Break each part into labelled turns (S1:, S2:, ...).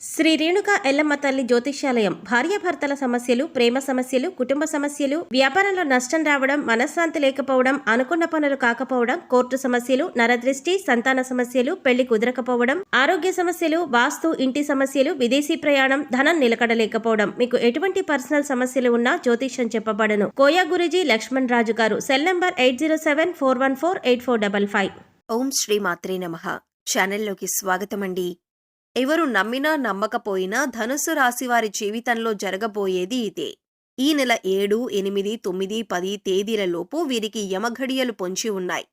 S1: శ్రీ రేణుకా ఎల్లమ్మ తల్లి జ్యోతిష్యాలయం భార్యాభర్తల సమస్యలు, ప్రేమ సమస్యలు, కుటుంబ సమస్యలు, వ్యాపారంలో నష్టం రావడం, మనశ్శాంతి లేకపోవడం, అనుకున్న పనులు కాకపోవడం, కోర్టు సమస్యలు, నరదృష్టి, సంతాన సమస్యలు, పెళ్లి కుదరకపోవడం, ఆరోగ్య సమస్యలు, వాస్తు, ఇంటి సమస్యలు, విదేశీ ప్రయాణం, ధనం నిలకడలేకపోవడం, మీకు ఎటువంటి పర్సనల్ సమస్యలు ఉన్నా జ్యోతిష్యం చెప్పబడను. కోయా గురూజీ లక్ష్మణ్ రాజు గారు. Cell number 8074148455.
S2: ఓం శ్రీ మాత్రే నమః. ఛానల్లోకి స్వాగతమండి. ఎవరు నమ్మినా నమ్మకపోయినా ధనుస్సు రాశివారి జీవితంలో జరగబోయేది ఇదే. ఈ నెల 7, 8, 9, 10 తేదీలలోపు వీరికి యమఘడియలు పొంచి ఉన్నాయి.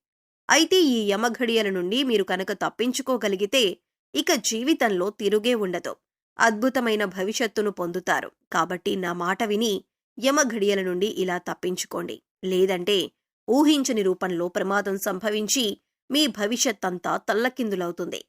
S2: అయితే ఈ యమఘడియల నుండి మీరు కనుక తప్పించుకోగలిగితే ఇక జీవితంలో తిరుగే ఉండదు. అద్భుతమైన భవిష్యత్తును పొందుతారు. కాబట్టి నా మాట విని యమఘడియల నుండి ఇలా తప్పించుకోండి. లేదంటే ఊహించని రూపంలో ప్రమాదం సంభవించి మీ భవిష్యత్తంతా తల్లకిందులవుతుంది.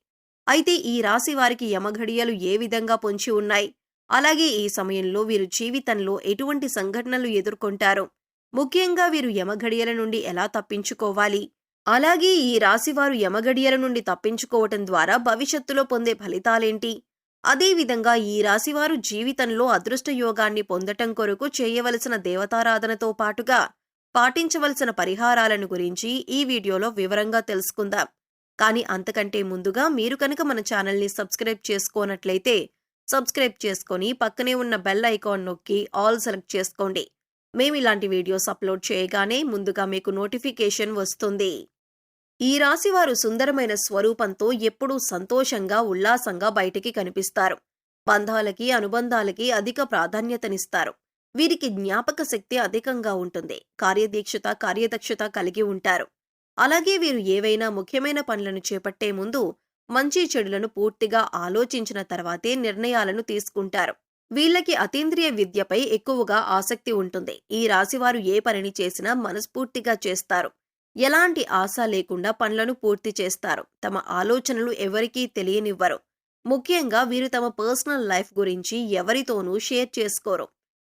S2: అయితే ఈ రాశి వారికి యమఘడియలు ఏ విధంగా పొంచి ఉన్నాయి, అలాగే ఈ సమయంలో వీరు జీవితంలో ఎటువంటి సంఘటనలు ఎదుర్కొంటారు, ముఖ్యంగా వీరు యమఘడియల నుండి ఎలా తప్పించుకోవాలి, అలాగే ఈ రాశివారు యమఘడియల నుండి తప్పించుకోవటం ద్వారా భవిష్యత్తులో పొందే ఫలితాలేంటి, అదేవిధంగా ఈ రాశివారు జీవితంలో అదృష్ట యోగాన్ని పొందటం కొరకు చేయవలసిన దేవతారాధనతో పాటుగా పాటించవలసిన పరిహారాలను గురించి ఈ వీడియోలో వివరంగా తెలుసుకుందాం. కానీ అంతకంటే ముందుగా మీరు కనుక మన ఛానల్ని సబ్స్క్రైబ్ చేసుకోనట్లయితే సబ్స్క్రైబ్ చేసుకొని పక్కనే ఉన్న బెల్ ఐకాన్ నొక్కి ఆల్ సెలెక్ట్ చేసుకోండి. మేము ఇలాంటి వీడియోస్ అప్లోడ్ చేయగానే ముందుగా మీకు నోటిఫికేషన్ వస్తుంది. ఈ రాశివారు సుందరమైన స్వరూపంతో ఎప్పుడూ సంతోషంగా, ఉల్లాసంగా బయటికి కనిపిస్తారు. బంధాలకి, అనుబంధాలకి అధిక ప్రాధాన్యతనిస్తారు. వీరికి జ్ఞాపక శక్తి అధికంగా ఉంటుంది. కార్యదక్షత కలిగి ఉంటారు. అలాగే వీరు ఏవైనా ముఖ్యమైన పనులను చేపట్టే ముందు మంచి చెడులను పూర్తిగా ఆలోచించిన తర్వాతే నిర్ణయాలను తీసుకుంటారు. వీళ్ళకి అతీంద్రియ విద్యపై ఎక్కువగా ఆసక్తి ఉంటుంది. ఈ రాశివారు ఏ పనిని చేసినా మనస్ఫూర్తిగా చేస్తారు. ఎలాంటి ఆశ లేకుండా పనులను పూర్తి చేస్తారు. తమ ఆలోచనలు ఎవరికీ తెలియనివ్వరు. ముఖ్యంగా వీరు తమ పర్సనల్ లైఫ్ గురించి ఎవరితోనూ షేర్ చేసుకోరు.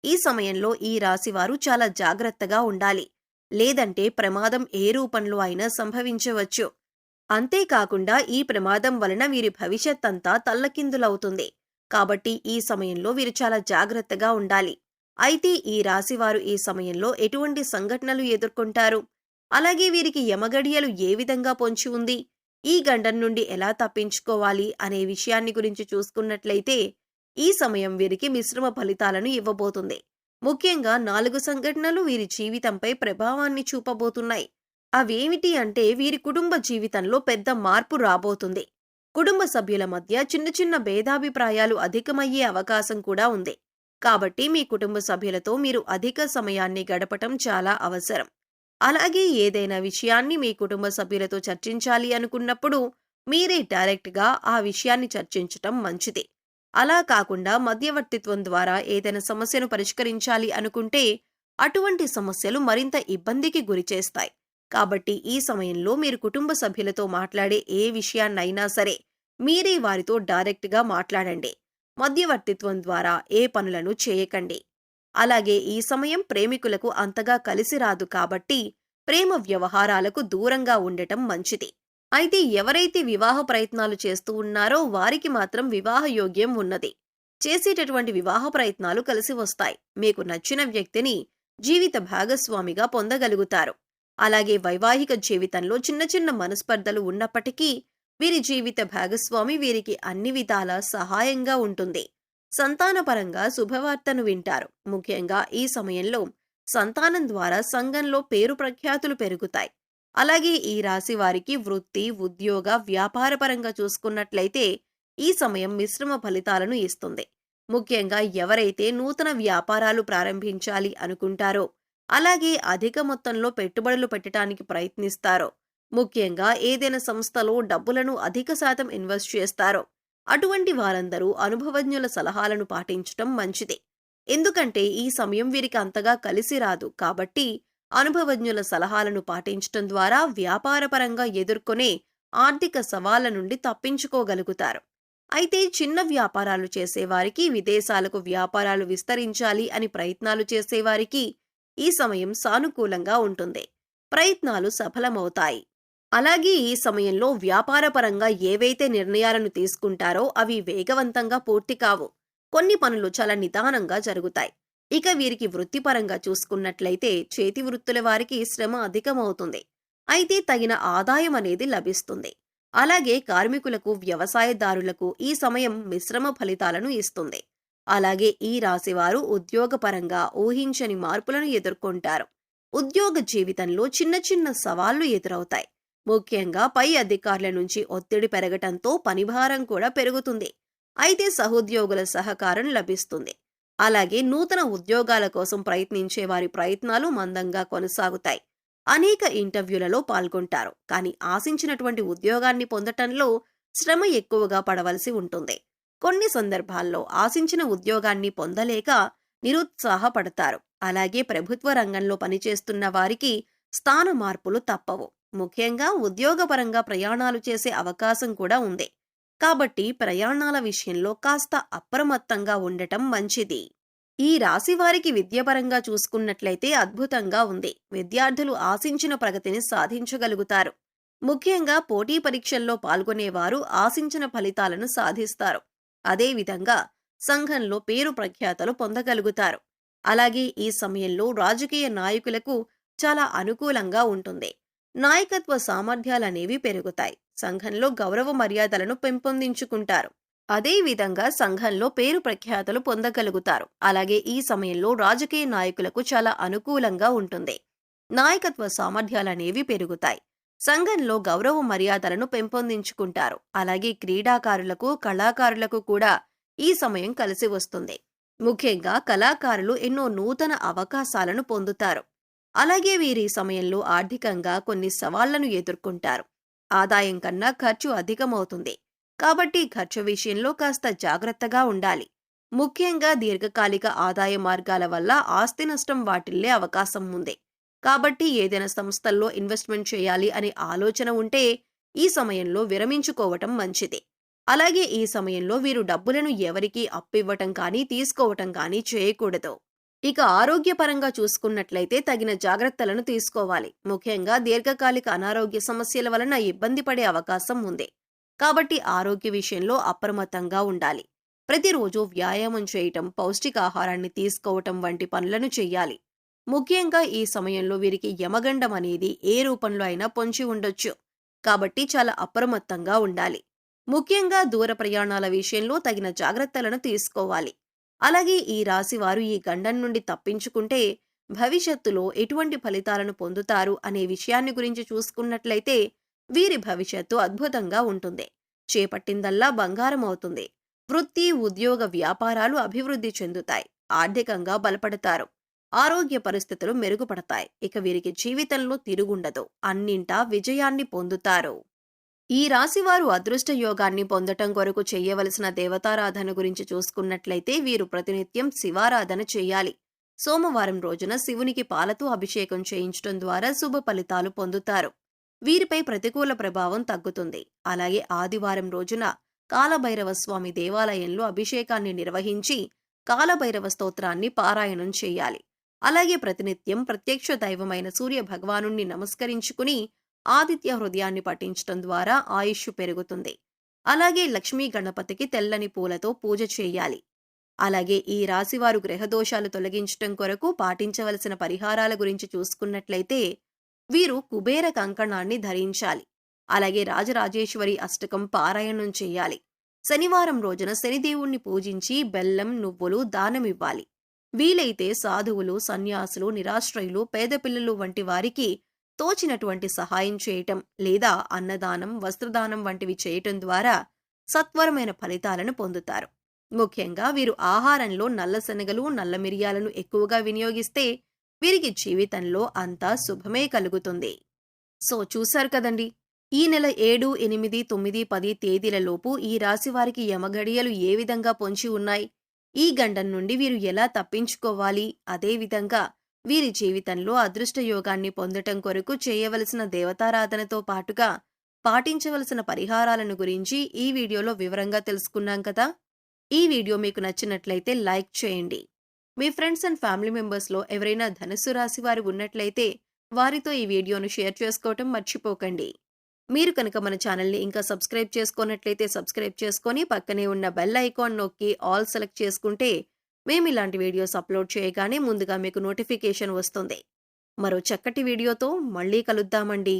S2: ఈ సమయంలో ఈ రాశివారు చాలా జాగ్రత్తగా ఉండాలి. లేదంటే ప్రమాదం ఏ రూపంలో అయినా సంభవించవచ్చు. అంతేకాకుండా ఈ ప్రమాదం వలన వీరి భవిష్యత్తంతా తల్లకిందులవుతుంది. కాబట్టి ఈ సమయంలో వీరు చాలా జాగ్రత్తగా ఉండాలి. అయితే ఈ రాశివారు ఈ సమయంలో ఎటువంటి సంఘటనలు ఎదుర్కొంటారు, అలాగే వీరికి యమగడియలు ఏ విధంగా పొంచి ఉంది, ఈ గండం నుండి ఎలా తప్పించుకోవాలి అనే విషయాన్ని గురించి చూసుకున్నట్లయితే ఈ సమయం వీరికి మిశ్రమ ఫలితాలను ఇవ్వబోతుంది. ముఖ్యంగా 4 సంఘటనలు వీరి జీవితంపై ప్రభావాన్ని చూపబోతున్నాయి. అవేమిటి అంటే వీరి కుటుంబ జీవితంలో పెద్ద మార్పు రాబోతుంది. కుటుంబ సభ్యుల మధ్య చిన్న చిన్న భేదాభిప్రాయాలు అధికమయ్యే అవకాశం కూడా ఉంది. కాబట్టి మీ కుటుంబ సభ్యులతో మీరు అధిక సమయాన్ని గడపటం చాలా అవసరం. అలాగే ఏదైనా విషయాన్ని మీ కుటుంబ సభ్యులతో చర్చించాలి అనుకున్నప్పుడు మీరే డైరెక్ట్గా ఆ విషయాన్ని చర్చించటం మంచిది. అలా కాకుండా మధ్యవర్తిత్వం ద్వారా ఏదైనా సమస్యను పరిష్కరించాలి అనుకుంటే అటువంటి సమస్యలు మరింత ఇబ్బందికి గురిచేస్తాయి. కాబట్టి ఈ సమయంలో మీరు కుటుంబ సభ్యులతో మాట్లాడే ఏ విషయాన్నైనా సరే మీరే వారితో డైరెక్ట్గా మాట్లాడండి. మధ్యవర్తిత్వం ద్వారా ఏ పనులను చేయకండి. అలాగే ఈ సమయం ప్రేమికులకు అంతగా కలిసి రాదు. కాబట్టి ప్రేమ వ్యవహారాలకు దూరంగా ఉండటం మంచిది. అయితే ఎవరైతే వివాహ ప్రయత్నాలు చేస్తూ ఉన్నారో వారికి మాత్రం వివాహ యోగ్యం ఉన్నది. చేసేటటువంటి వివాహ ప్రయత్నాలు కలిసి వస్తాయి. మీకు నచ్చిన వ్యక్తిని జీవిత భాగస్వామిగా పొందగలుగుతారు. అలాగే వైవాహిక జీవితంలో చిన్న చిన్న మనస్పర్ధలు ఉన్నప్పటికీ వీరి జీవిత భాగస్వామి వీరికి అన్ని విధాలా సహాయంగా ఉంటుంది. సంతానపరంగా శుభవార్తను వింటారు. ముఖ్యంగా ఈ సమయంలో సంతానం ద్వారా సంఘంలో పేరు ప్రఖ్యాతులు పెరుగుతాయి. అలాగే ఈ రాశి వారికి వృత్తి, ఉద్యోగ, వ్యాపారపరంగా చూసుకున్నట్లయితే ఈ సమయం మిశ్రమ ఫలితాలను ఇస్తుంది. ముఖ్యంగా ఎవరైతే నూతన వ్యాపారాలు ప్రారంభించాలి అనుకుంటారో, అలాగే అధిక మొత్తంలో పెట్టుబడులు పెట్టడానికి ప్రయత్నిస్తారో, ముఖ్యంగా ఏదైనా సంస్థలో డబ్బులను అధిక శాతం ఇన్వెస్ట్ చేస్తారో అటువంటి వారందరూ అనుభవజ్ఞుల సలహాలను పాటించటం మంచిది. ఎందుకంటే ఈ సమయం వీరికి అంతగా కలిసి రాదు. కాబట్టి అనుభవజ్ఞుల సలహాలను పాటించటం ద్వారా వ్యాపారపరంగా ఎదుర్కొనే ఆర్థిక సవాళ్ల నుండి తప్పించుకోగలుగుతారు. అయితే చిన్న వ్యాపారాలు చేసేవారికి, విదేశాలకు వ్యాపారాలు విస్తరించాలి అని ప్రయత్నాలు చేసేవారికి ఈ సమయం సానుకూలంగా ఉంటుంది. ప్రయత్నాలు సఫలమవుతాయి. అలాగే ఈ సమయంలో వ్యాపారపరంగా ఏవైతే నిర్ణయాలను తీసుకుంటారో అవి వేగవంతంగా పూర్తి కావు. కొన్ని పనులు చాలా నిదానంగా జరుగుతాయి. ఇక వీరికి వృత్తిపరంగా చూసుకున్నట్లయితే చేతి వృత్తుల వారికి శ్రమ అధికమవుతుంది. అయితే తగిన ఆదాయం అనేది లభిస్తుంది. అలాగే కార్మికులకు, వ్యవసాయదారులకు ఈ సమయం మిశ్రమ ఫలితాలను ఇస్తుంది. అలాగే ఈ రాశివారు ఉద్యోగపరంగా ఊహించని మార్పులను ఎదుర్కొంటారు. ఉద్యోగ జీవితంలో చిన్న చిన్న సవాళ్లు ఎదురవుతాయి. ముఖ్యంగా పై అధికారుల నుంచి ఒత్తిడి పెరగటంతో పనిభారం కూడా పెరుగుతుంది. అయితే సహోద్యోగుల సహకారం లభిస్తుంది. అలాగే నూతన ఉద్యోగాల కోసం ప్రయత్నించే వారి ప్రయత్నాలు మందంగా కొనసాగుతాయి. అనేక ఇంటర్వ్యూలలో పాల్గొంటారు. కానీ ఆశించినటువంటి ఉద్యోగాన్ని పొందటంలో శ్రమ ఎక్కువగా పడవలసి ఉంటుంది. కొన్ని సందర్భాల్లో ఆశించిన ఉద్యోగాన్ని పొందలేక నిరుత్సాహపడతారు. అలాగే ప్రభుత్వ రంగంలో పనిచేస్తున్న వారికి స్థాన మార్పులు తప్పవు. ముఖ్యంగా ఉద్యోగపరంగా ప్రయాణాలు చేసే అవకాశం కూడా ఉంది. కాబట్టి ప్రయాణాల విషయంలో కాస్త అప్రమత్తంగా ఉండటం మంచిది. ఈ రాశి వారికి విద్యపరంగా చూసుకున్నట్లయితే అద్భుతంగా ఉంది. విద్యార్థులు ఆశించిన ప్రగతిని సాధించగలుగుతారు. ముఖ్యంగా పోటీ పరీక్షల్లో పాల్గొనేవారు ఆశించిన ఫలితాలను సాధిస్తారు. అదేవిధంగా సంఘంలో పేరు ప్రఖ్యాతలు పొందగలుగుతారు. అలాగే ఈ సమయంలో రాజకీయ నాయకులకు చాలా అనుకూలంగా ఉంటుంది. నాయకత్వ సామర్థ్యాలనేవి పెరుగుతాయి. సంఘంలో గౌరవ మర్యాదలను పెంపొందించుకుంటారు. అదేవిధంగా సంఘంలో పేరు ప్రఖ్యాతలు పొందగలుగుతారు. అలాగే ఈ సమయంలో రాజకీయ నాయకులకు చాలా అనుకూలంగా ఉంటుంది. నాయకత్వ సామర్థ్యాలనేవి పెరుగుతాయి. సంఘంలో గౌరవ మర్యాదలను పెంపొందించుకుంటారు. అలాగే క్రీడాకారులకు, కళాకారులకు కూడా ఈ సమయం కలిసి వస్తుంది. ముఖ్యంగా కళాకారులు ఎన్నో నూతన అవకాశాలను పొందుతారు. అలాగే వీరి సమయంలో ఆర్థికంగా కొన్ని సవాళ్లను ఎదుర్కొంటారు. ఆదాయం కన్నా ఖర్చు అధికమవుతుంది. కాబట్టి ఖర్చు విషయంలో కాస్త జాగ్రత్తగా ఉండాలి. ముఖ్యంగా దీర్ఘకాలిక ఆదాయ మార్గాల వల్ల ఆస్తి నష్టం వాటిల్లే అవకాశం ఉంది. కాబట్టి ఏదైనా సంస్థల్లో ఇన్వెస్ట్మెంట్ చేయాలి అనే ఆలోచన ఉంటే ఈ సమయంలో విరమించుకోవటం మంచిది. అలాగే ఈ సమయంలో వీరు డబ్బులను ఎవరికీ అప్పివ్వటం కానీ తీసుకోవటం కానీ చేయకూడదు. ఇక ఆరోగ్యపరంగా చూసుకున్నట్లయితే తగిన జాగ్రత్తలను తీసుకోవాలి. ముఖ్యంగా దీర్ఘకాలిక అనారోగ్య సమస్యల వలన ఇబ్బంది పడే అవకాశం ఉంది. కాబట్టి ఆరోగ్య విషయంలో అప్రమత్తంగా ఉండాలి. ప్రతిరోజు వ్యాయామం చేయటం, పౌష్టికాహారాన్ని తీసుకోవటం వంటి పనులను చెయ్యాలి. ముఖ్యంగా ఈ సమయంలో వీరికి యమగండం అనేది ఏ రూపంలో అయినా పొంచి ఉండొచ్చు. కాబట్టి చాలా అప్రమత్తంగా ఉండాలి. ముఖ్యంగా దూర ప్రయాణాల విషయంలో తగిన జాగ్రత్తలను తీసుకోవాలి. అలాగే ఈ రాశి వారు ఈ గండం నుండి తప్పించుకుంటే భవిష్యత్తులో ఎటువంటి ఫలితాలను పొందుతారు అనే విషయాన్ని గురించి చూసుకున్నట్లయితే వీరి భవిష్యత్తు అద్భుతంగా ఉంటుంది. చేపట్టిందల్లా బంగారం అవుతుంది. వృత్తి, ఉద్యోగ, వ్యాపారాలు అభివృద్ధి చెందుతాయి. ఆర్థికంగా బలపడతారు. ఆరోగ్య పరిస్థితులు మెరుగుపడతాయి. ఇక వీరికి జీవితంలో తిరుగుండదు. అన్నింటా విజయాన్ని పొందుతారు. ఈ రాశివారు అదృష్ట యోగాన్ని పొందటం కొరకు చేయవలసిన దేవతారాధన గురించి చూసుకున్నట్లయితే వీరు ప్రతినిత్యం శివారాధన చేయాలి. సోమవారం రోజున శివునికి పాలతో అభిషేకం చేయించడం ద్వారా శుభ ఫలితాలు పొందుతారు. వీరిపై ప్రతికూల ప్రభావం తగ్గుతుంది. అలాగే ఆదివారం రోజున కాలభైరవ స్వామి దేవాలయంలో అభిషేకాన్ని నిర్వహించి కాలభైరవ స్తోత్రాన్ని పారాయణం చేయాలి. అలాగే ప్రతినిత్యం ప్రత్యక్ష దైవమైన సూర్య భగవానుణ్ణి నమస్కరించుకుని ఆదిత్య హృదయాన్ని పఠించటం ద్వారా ఆయుష్ పెరుగుతుంది. అలాగే లక్ష్మీ గణపతికి తెల్లని పూలతో పూజ చేయాలి. అలాగే ఈ రాశివారు గ్రహదోషాలు తొలగించటం కొరకు పాటించవలసిన పరిహారాల గురించి చూసుకున్నట్లయితే వీరు కుబేర కంకణాన్ని ధరించాలి. అలాగే రాజరాజేశ్వరి అష్టకం పారాయణం చేయాలి. శనివారం రోజున శనిదేవుణ్ణి పూజించి బెల్లం, నువ్వులు దానమివ్వాలి. వీలైతే సాధువులు, సన్యాసులు, నిరాశ్రయులు, పేద పిల్లలు వంటి వారికి తోచినటువంటి సహాయం చేయటం లేదా అన్నదానం, వస్త్రదానం వంటివి చేయటం ద్వారా సత్వరమైన ఫలితాలను పొందుతారు. ముఖ్యంగా వీరు ఆహారంలో నల్ల శనగలు, నల్ల మిరియాలను ఎక్కువగా వినియోగిస్తే వీరికి జీవితంలో అంతా శుభమే కలుగుతుంది. సో చూశారు కదండి, ఈ నెల 7, 8, 9, 10 తేదీలలోపు ఈ రాశి వారికి యమగడియలు ఏ విధంగా పొంచి ఉన్నాయి, ఈ గండం నుండి వీరు ఎలా తప్పించుకోవాలి, అదేవిధంగా వీరి జీవితంలో అదృష్ట యోగాన్ని పొందటం కొరకు చేయవలసిన దేవతారాధనతో పాటుగా పాటించవలసిన పరిహారాలను గురించి ఈ వీడియోలో వివరంగా తెలుసుకున్నాం కదా. ఈ వీడియో మీకు నచ్చినట్లయితే లైక్ చేయండి. మీ ఫ్రెండ్స్ అండ్ ఫ్యామిలీ మెంబర్స్లో ఎవరైనా ధనుస్సు రాశి వారు ఉన్నట్లయితే వారితో ఈ వీడియోను షేర్ చేసుకోవటం మర్చిపోకండి. మీరు కనుక మన ఛానల్ని ఇంకా సబ్స్క్రైబ్ చేసుకున్నట్లయితే సబ్స్క్రైబ్ చేసుకొని పక్కనే ఉన్న బెల్ ఐకాన్ నొక్కి ఆల్ సెలెక్ట్ చేసుకుంటే మేము ఇలాంటి వీడియోస్ అప్లోడ్ చేయగానే ముందుగా మీకు నోటిఫికేషన్ వస్తుంది. మరో చక్కటి వీడియోతో మళ్ళీ కలుద్దామండి.